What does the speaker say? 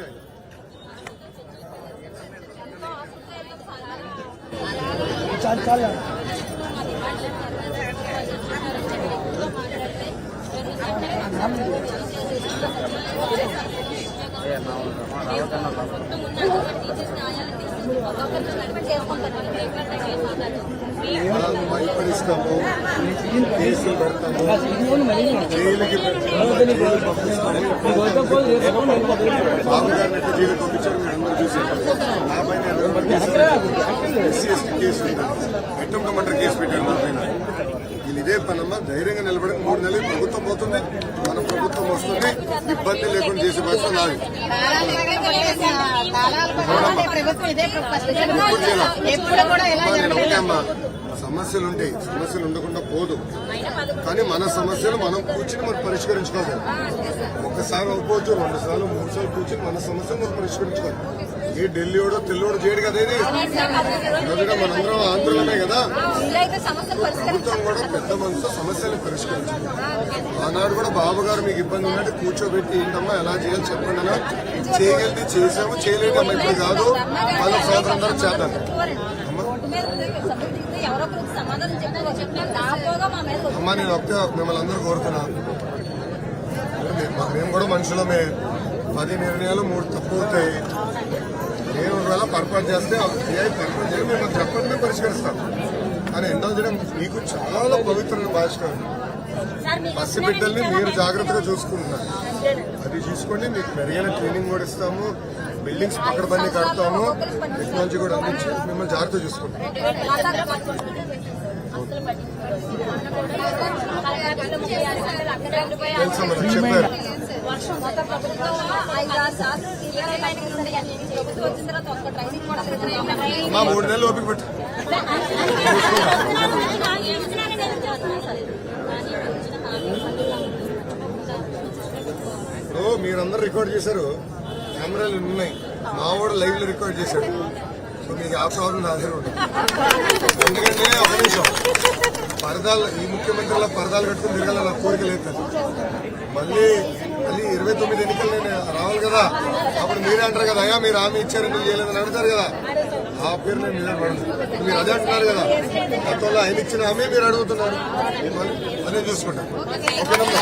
వచ్చాయి. భయపడిస్తాము, కేసులు పెడతాము, జైలుకి బాబు గారిని ఎట్లా జైలు పంపించారు మీరు అందరూ చూసారు. నా పైన SC ST case attempt murder case పెట్టారు నా పైన. వీళ్ళు ఇదే పనమ్మా ధైర్యంగా నిలబడి 3 నెలలు ప్రభుత్వం పోతుంది, మన ప్రభుత్వం వస్తుంది, ఇబ్బంది లేకుండా చేసే బాధ్యత నాది. సమస్యలు ఉంటాయి, సమస్యలు ఉండకుండా పోదు, కానీ మన సమస్యలు మనం కూర్చుని మనం పరిష్కరించుకోవాలి. ఒకసారి అవ్వవచ్చు, 2 సార్లు 3 సార్లు కూర్చుని మన సమస్యలు మనం పరిష్కరించుకోవాలి. ఏ ఢిల్లీడో తెల్లోడో చేయడు కదా, ఇది మనందరం ఆంధ్రలోనే కదా. ప్రభుత్వం కూడా పెద్ద మనసుతో సమస్యలను పరిష్కరించాలి. ఆనాడు కూడా బాబు గారు మీకు ఇబ్బంది ఉన్నట్టు కూర్చోబెట్టి ఏంటమ్మా ఎలా చేయాలి చెప్పండి అన్నా, చేయగలిగి చేసాము, చేయలేదమ్మా ఇప్పుడు కాదు, వాళ్ళ సోదరు అందరూ చేద్దాం. అమ్మా నేను ఒక్క మిమ్మల్ని అందరూ కోరుతున్నా, మేము కూడా మనుషులమే, 10 నిర్ణయాలు 3 తప్పు అవుతాయి. మేము ఒకవేళ పొరపాటు చేస్తే పొరపాటు చేసి మేము చెప్పండి, మేము పరిష్కరిస్తాం. కానీ ఎంతో చేయడం మీకు చాలా పవిత్రమైన భాష. పసిబిడ్డల్ని మీరు జాగ్రత్తగా చూసుకుంటున్నారు, అది చూసుకోండి. మీకు మెరుగైన ట్రైనింగ్ కూడా ఇస్తాము, బిల్డింగ్స్ పక్కడబండి కడతాము, టెక్నాలజీ కూడా అందించి మిమ్మల్ని జాగ్రత్త చూసుకుంటాం. తెలుసమ్మా, చెప్పారు. 3 నెలలు ఓపిక పెట్టు. ఇప్పుడు మీరందరూ రికార్డ్ చేశారు, కెమెరాలు ఉన్నాయి, మా వాడు లైవ్ లో రికార్డ్ చేశాడు. సో మీకు ఆ ప్రాబ్లం నా దగ్గర ఉంటుంది. ఎందుకంటే ఒక నిమిషం, పరదాలు ఈ ముఖ్యమంత్రిలా పరదాలు కట్టుకుని తిరగాల నా కోరిక లేదు. మళ్ళీ 29 ఎన్నికలు నేను రావాలి కదా, అప్పుడు మీరే అంటారు కదా, అయ్యా మీరు హామీ ఇచ్చారు ఎందుకు చేయలేదని అడుగుతారు కదా. ఆ పేరు నేను నిలబడను. మీరు అదే అంటున్నారు కదా, గతంలో ఆయన ఇచ్చిన హామీ మీరు అడుగుతున్నారు, అదే చూసుకుంటాను. ఓకేనమ్మా.